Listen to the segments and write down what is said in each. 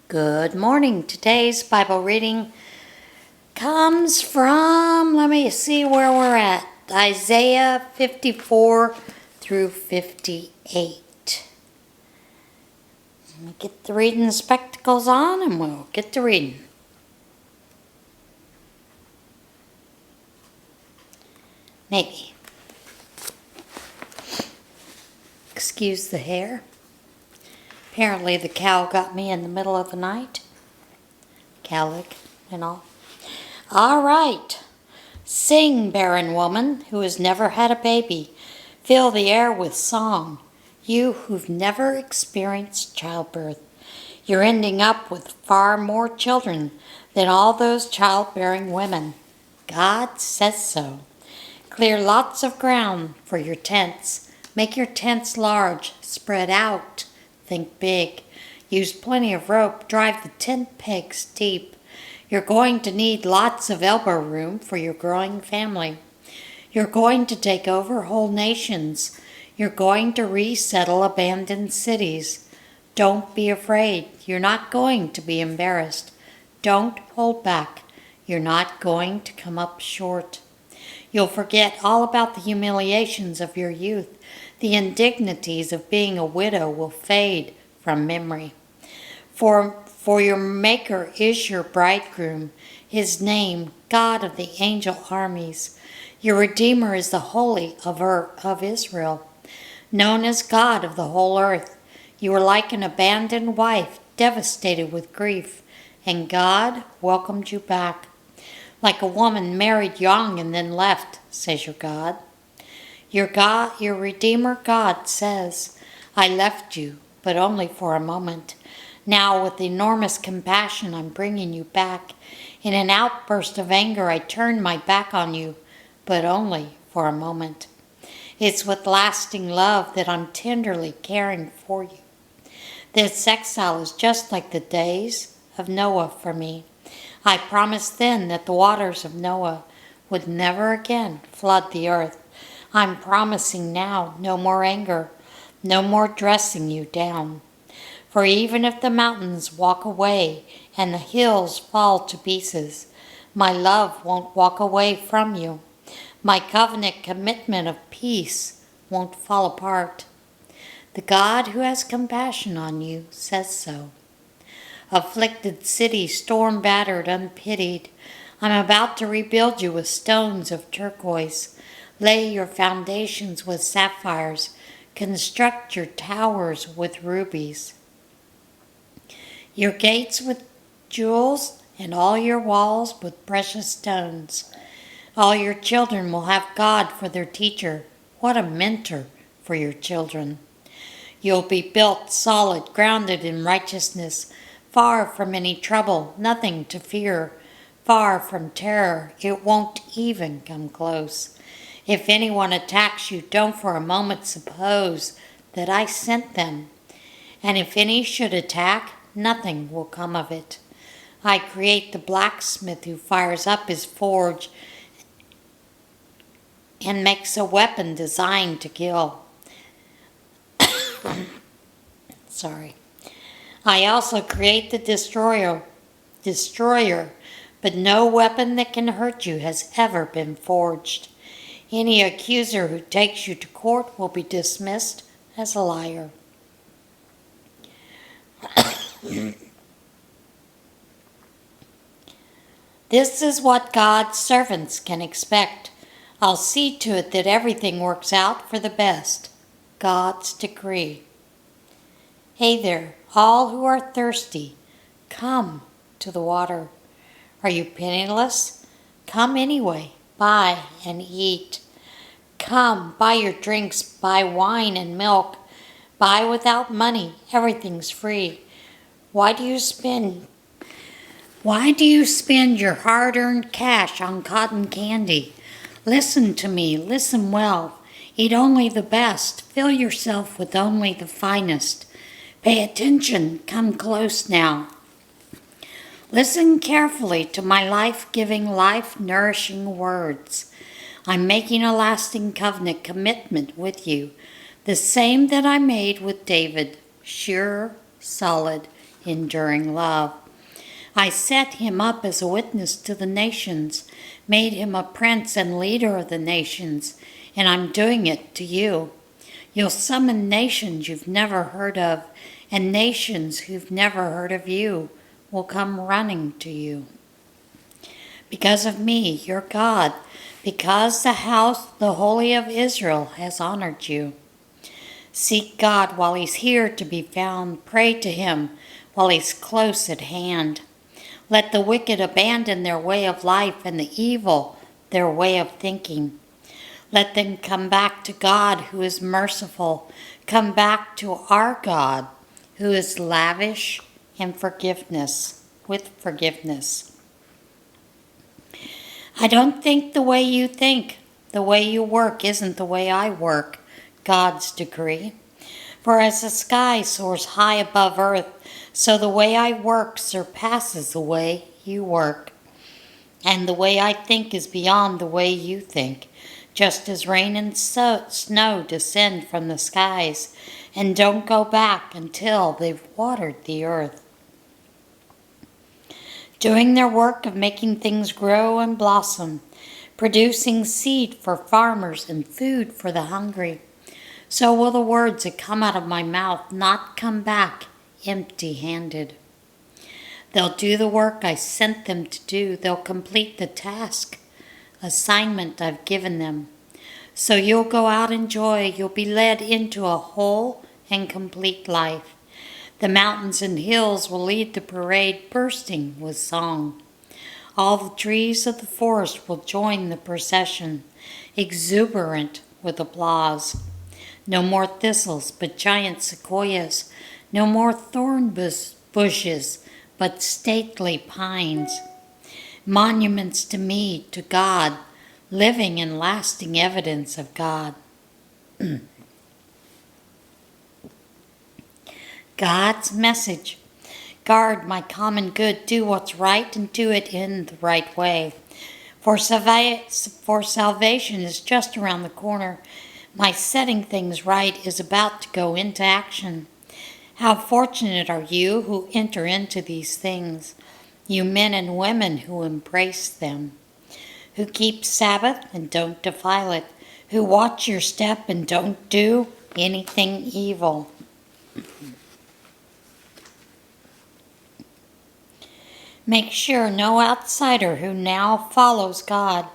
Good morning. Today's Bible reading comes from, let me see where we're at, Isaiah 54 through 58. Let me get the reading spectacles on and we'll get to reading. Maybe. Excuse the hair. Apparently the cow got me in the middle of the night. Cowlick and all. All right. Sing, barren woman who has never had a baby. Fill the air with song. You who've never experienced childbirth. You're ending up with far more children than all those childbearing women. God says so. Clear lots of ground for your tents. Make your tents large. Spread out. Think big. Use plenty of rope. Drive the tent pegs deep. You're going to need lots of elbow room for your growing family. You're going to take over whole nations. You're going to resettle abandoned cities. Don't be afraid. You're not going to be embarrassed. Don't hold back. You're not going to come up short. You'll forget all about the humiliations of your youth. The indignities of being a widow will fade from memory. For your Maker is your bridegroom, his name, God of the angel armies. Your Redeemer is the Holy of Israel, known as God of the whole earth. You are like an abandoned wife, devastated with grief, and God welcomed you back. Like a woman married young and then left, says your God. Your Redeemer God says, I left you, but only for a moment. Now with enormous compassion I'm bringing you back. In an outburst of anger I turn my back on you, but only for a moment. It's with lasting love that I'm tenderly caring for you. This exile is just like the days of Noah for me. I promised then that the waters of Noah would never again flood the earth. I'm promising now no more anger, no more dressing you down. For even if the mountains walk away and the hills fall to pieces, my love won't walk away from you. My covenant commitment of peace won't fall apart. The God who has compassion on you says so. Afflicted city, storm-battered, unpitied, I'm about to rebuild you with stones of turquoise. Lay your foundations with sapphires. Construct your towers with rubies. Your gates with jewels and all your walls with precious stones. All your children will have God for their teacher. What a mentor for your children. You'll be built solid, grounded in righteousness, far from any trouble, nothing to fear, far from terror. It won't even come close. If anyone attacks you, don't for a moment suppose that I sent them. And if any should attack, nothing will come of it. I create the blacksmith who fires up his forge and makes a weapon designed to kill. Sorry. I also create the destroyer, but no weapon that can hurt you has ever been forged. Any accuser who takes you to court will be dismissed as a liar. This is what God's servants can expect. I'll see to it that everything works out for the best. God's decree. Hey there, all who are thirsty, come to the water. Are you penniless? Come anyway. Buy and eat. Come, buy your drinks, buy wine and milk. Buy without money, everything's free. Why do you spend your hard-earned cash on cotton candy? Listen to me, listen well. Eat only the best, fill yourself with only the finest. Pay attention, come close now. Listen carefully to my life-giving, life-nourishing words. I'm making a lasting covenant commitment with you, the same that I made with David, sure, solid, enduring love. I set him up as a witness to the nations, made him a prince and leader of the nations, and I'm doing it to you. You'll summon nations you've never heard of, and nations who've never heard of you will come running to you. Because of me, your God, because the Holy of Israel, has honored you. Seek God while he's here to be found. Pray to him while he's close at hand. Let the wicked abandon their way of life and the evil their way of thinking. Let them come back to God who is merciful. Come back to our God who is lavish in forgiveness, with forgiveness. I don't think the way you think. The way you work isn't the way I work, God's decree. For as the sky soars high above earth, so the way I work surpasses the way you work. And the way I think is beyond the way you think, just as rain and snow descend from the skies and don't go back until they've watered the earth, doing their work of making things grow and blossom, producing seed for farmers and food for the hungry. So will the words that come out of my mouth not come back empty-handed. They'll do the work I sent them to do. They'll complete the assignment I've given them. So you'll go out in joy. You'll be led into a whole and complete life. The mountains and hills will lead the parade bursting with song. All the trees of the forest will join the procession, exuberant with applause. No more thistles, but giant sequoias. No more thorn bushes, but stately pines. Monuments to me, to God, living and lasting evidence of God. God's message. Guard my common good, do what's right and do it in the right way. For salvation is just around the corner. My setting things right is about to go into action. How fortunate are you who enter into these things, you men and women who embrace them, who keep Sabbath and don't defile it, who watch your step and don't do anything evil. Make sure no outsider who now follows God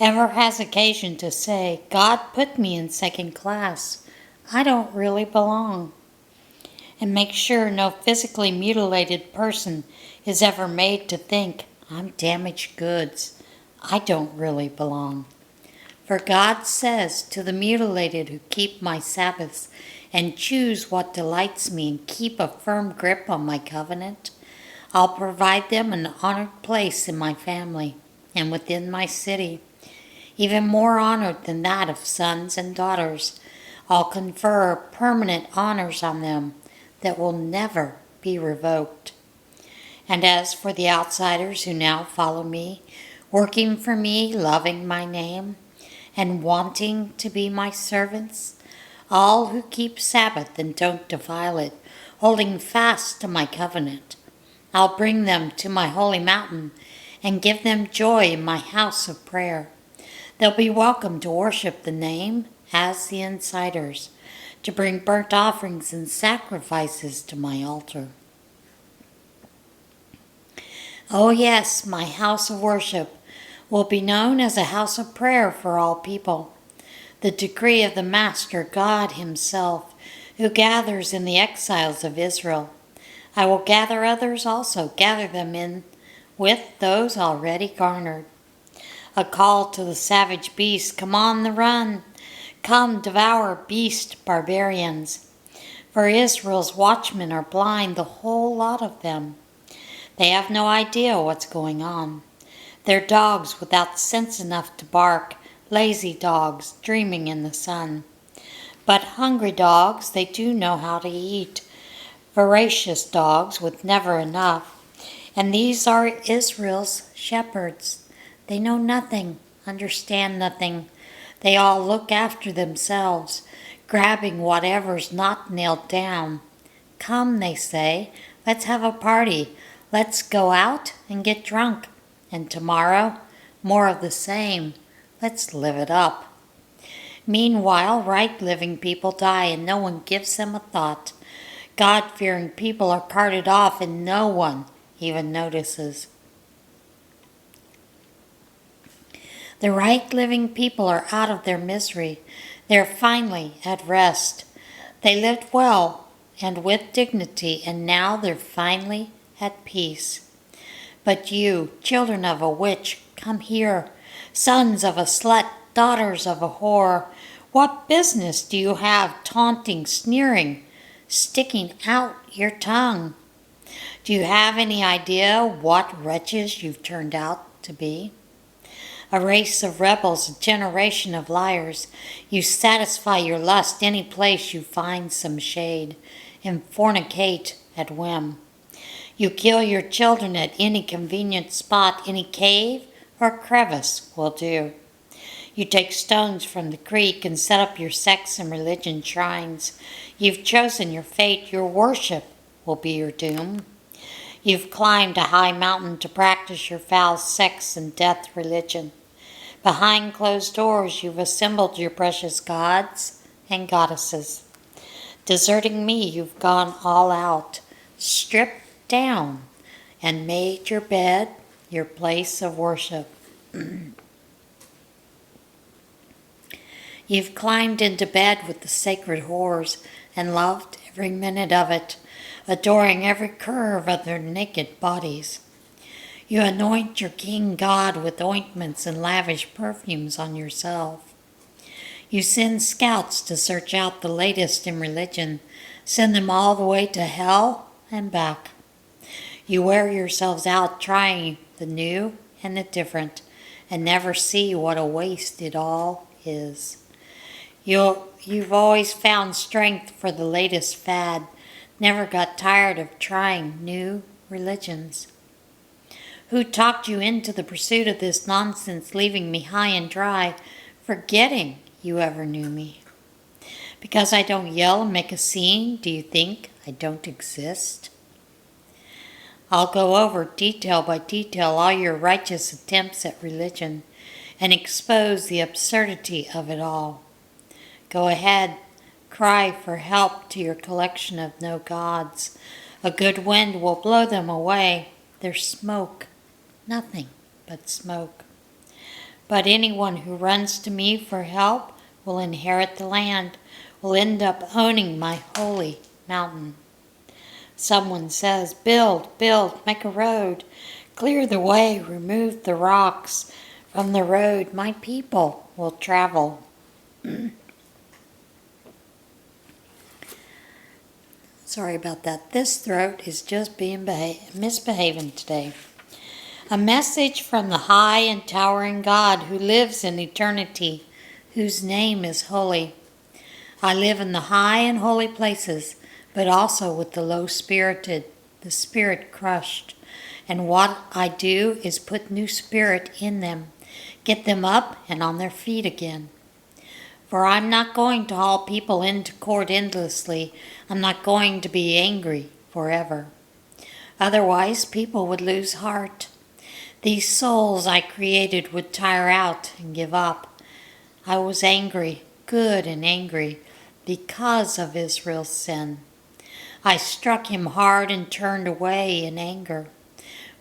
ever has occasion to say, God put me in second class. I don't really belong. And make sure no physically mutilated person is ever made to think, I'm damaged goods. I don't really belong. For God says to the mutilated who keep my Sabbaths and choose what delights me and keep a firm grip on my covenant, I'll provide them an honored place in my family and within my city, even more honored than that of sons and daughters. I'll confer permanent honors on them that will never be revoked. And as for the outsiders who now follow me, working for me, loving my name, and wanting to be my servants, all who keep Sabbath and don't defile it, holding fast to my covenant, I'll bring them to my holy mountain and give them joy in my house of prayer. They'll be welcome to worship the name as the insiders, to bring burnt offerings and sacrifices to my altar. Oh yes, my house of worship will be known as a house of prayer for all people. The decree of the Master God himself, who gathers in the exiles of Israel. I will gather others also, gather them in with those already garnered. A call to the savage beast, come on the run. Come, devour beast barbarians. For Israel's watchmen are blind, the whole lot of them. They have no idea what's going on. They're dogs without sense enough to bark, lazy dogs dreaming in the sun. But hungry dogs, they do know how to eat. Voracious dogs with never enough. And these are Israel's shepherds. They know nothing, understand nothing. They all look after themselves, grabbing whatever's not nailed down. Come, they say, Let's have a party. Let's go out and get drunk. And tomorrow, more of the same. Let's live it up. Meanwhile, right living people die and no one gives them a thought. God-fearing people are carted off and no one even notices. The right living people are out of their misery. They're finally at rest. They lived well and with dignity, and now they're finally at peace. But you, children of a witch, come here. Sons of a slut, daughters of a whore, what business do you have taunting, sneering, sticking out your tongue? Do you have any idea what wretches you've turned out to be? A race of rebels, a generation of liars. You satisfy your lust any place you find some shade, and fornicate at whim. You kill your children at any convenient spot, any cave or crevice will do. You take stones from the creek and set up your sex and religion shrines. You've chosen your fate, your worship will be your doom. You've climbed a high mountain to practice your foul sex and death religion. Behind closed doors you've assembled your precious gods and goddesses. Deserting me, you've gone all out, stripped down, and made your bed your place of worship. You've climbed into bed with the sacred whores and loved every minute of it, adoring every curve of their naked bodies. You anoint your king god with ointments and lavish perfumes on yourself. You send scouts to search out the latest in religion, send them all the way to hell and back. You wear yourselves out trying the new and the different, and never see what a waste it all is. You've always found strength for the latest fad, never got tired of trying new religions. Who talked you into the pursuit of this nonsense, leaving me high and dry, forgetting you ever knew me? Because I don't yell and make a scene, do you think I don't exist? I'll go over detail by detail all your righteous attempts at religion and expose the absurdity of it all. Go ahead, cry for help to your collection of no gods. A good wind will blow them away. They're smoke, nothing but smoke. But anyone who runs to me for help will inherit the land, will end up owning my holy mountain. Someone says, build, make a road, clear the way, remove the rocks from the road. My people will travel. Sorry about that. This throat is just being misbehaving today. A message from the high and towering God who lives in eternity, whose name is holy. I live in the high and holy places, but also with the low-spirited, the spirit crushed. And what I do is put new spirit in them, get them up and on their feet again. For I'm not going to haul people into court endlessly. I'm not going to be angry forever. Otherwise, people would lose heart. These souls I created would tire out and give up. I was angry, good and angry, because of Israel's sin. I struck him hard and turned away in anger,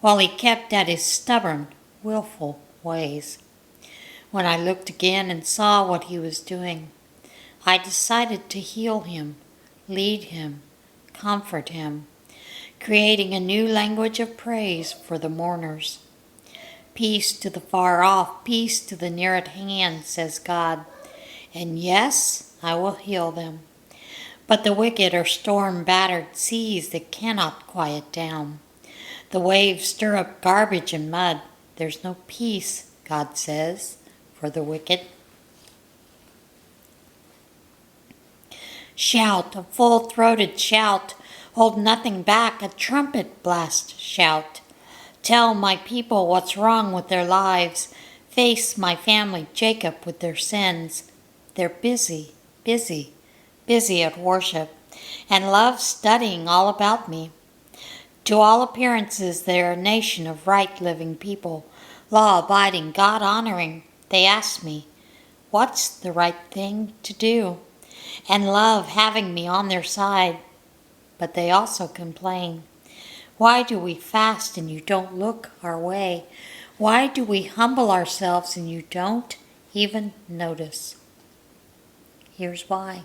while he kept at his stubborn, willful ways. When I looked again and saw what he was doing, I decided to heal him, lead him, comfort him, creating a new language of praise for the mourners. Peace to the far off, peace to the near at hand, says God. And yes, I will heal them. But the wicked are storm-battered seas that cannot quiet down. The waves stir up garbage and mud. There's no peace, God says, for the wicked. Shout, a full-throated shout. Hold nothing back, a trumpet blast shout. Tell my people what's wrong with their lives. Face my family, Jacob, with their sins. They're busy at worship, and love studying all about me. To all appearances, they are a nation of right-living people, law-abiding, God-honoring. They ask me, what's the right thing to do? And love having me on their side. But they also complain. Why do we fast and you don't look our way? Why do we humble ourselves and you don't even notice? Here's why.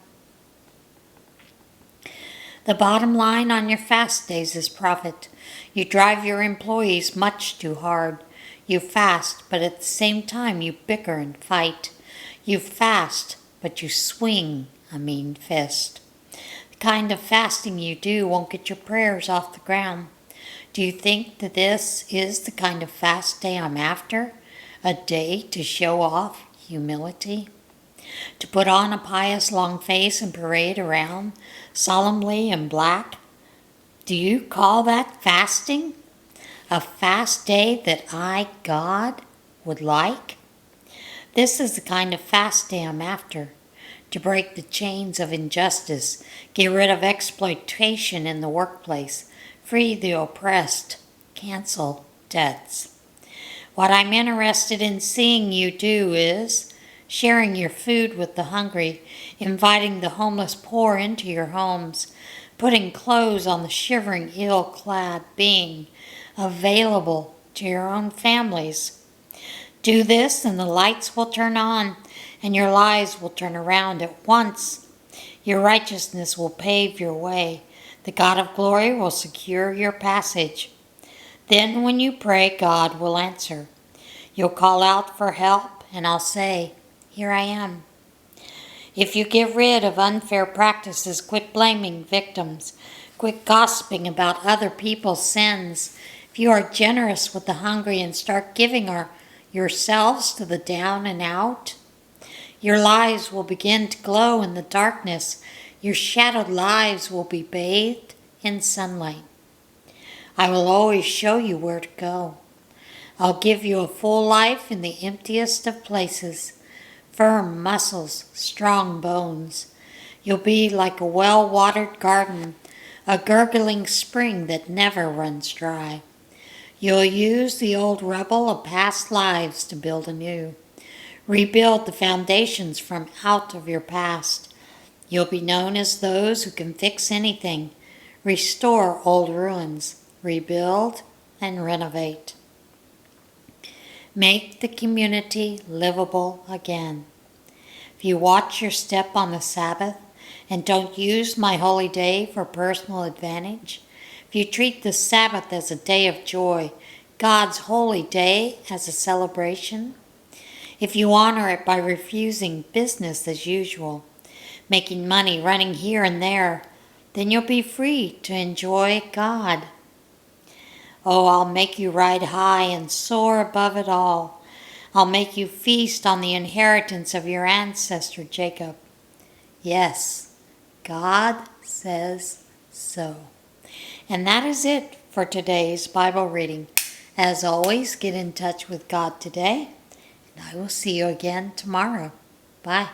The bottom line on your fast days is profit. You drive your employees much too hard. You fast, but at the same time you bicker and fight. You fast, but you swing a mean fist. The kind of fasting you do won't get your prayers off the ground. Do you think that this is the kind of fast day I'm after? A day to show off humility? To put on a pious long face and parade around solemnly in black? Do you call that fasting? A fast day that I, God, would like? This is the kind of fast day I'm after. To break the chains of injustice, get rid of exploitation in the workplace, free the oppressed, cancel debts. What I'm interested in seeing you do is sharing your food with the hungry, inviting the homeless poor into your homes, putting clothes on the shivering, ill-clad, being available to your own families. Do this and the lights will turn on and your lives will turn around at once. Your righteousness will pave your way. The God of glory will secure your passage. Then when you pray, God will answer. You'll call out for help and I'll say, here I am. If you get rid of unfair practices, quit blaming victims, quit gossiping about other people's sins, if you are generous with the hungry and start giving yourselves to the down and out, your lives will begin to glow in the darkness. Your shadowed lives will be bathed in sunlight. I will always show you where to go. I'll give you a full life in the emptiest of places. Firm muscles, strong bones. You'll be like a well-watered garden, a gurgling spring that never runs dry. You'll use the old rubble of past lives to build anew. Rebuild the foundations from out of your past. You'll be known as those who can fix anything, restore old ruins, rebuild and renovate. Make the community livable again. If you watch your step on the Sabbath and don't use my holy day for personal advantage, if you treat the Sabbath as a day of joy, God's holy day as a celebration, if you honor it by refusing business as usual, making money running here and there, then you'll be free to enjoy God. Oh, I'll make you ride high and soar above it all. I'll make you feast on the inheritance of your ancestor Jacob. Yes, God says so. And that is it for today's Bible reading. As always, get in touch with God today, and I will see you again tomorrow. Bye.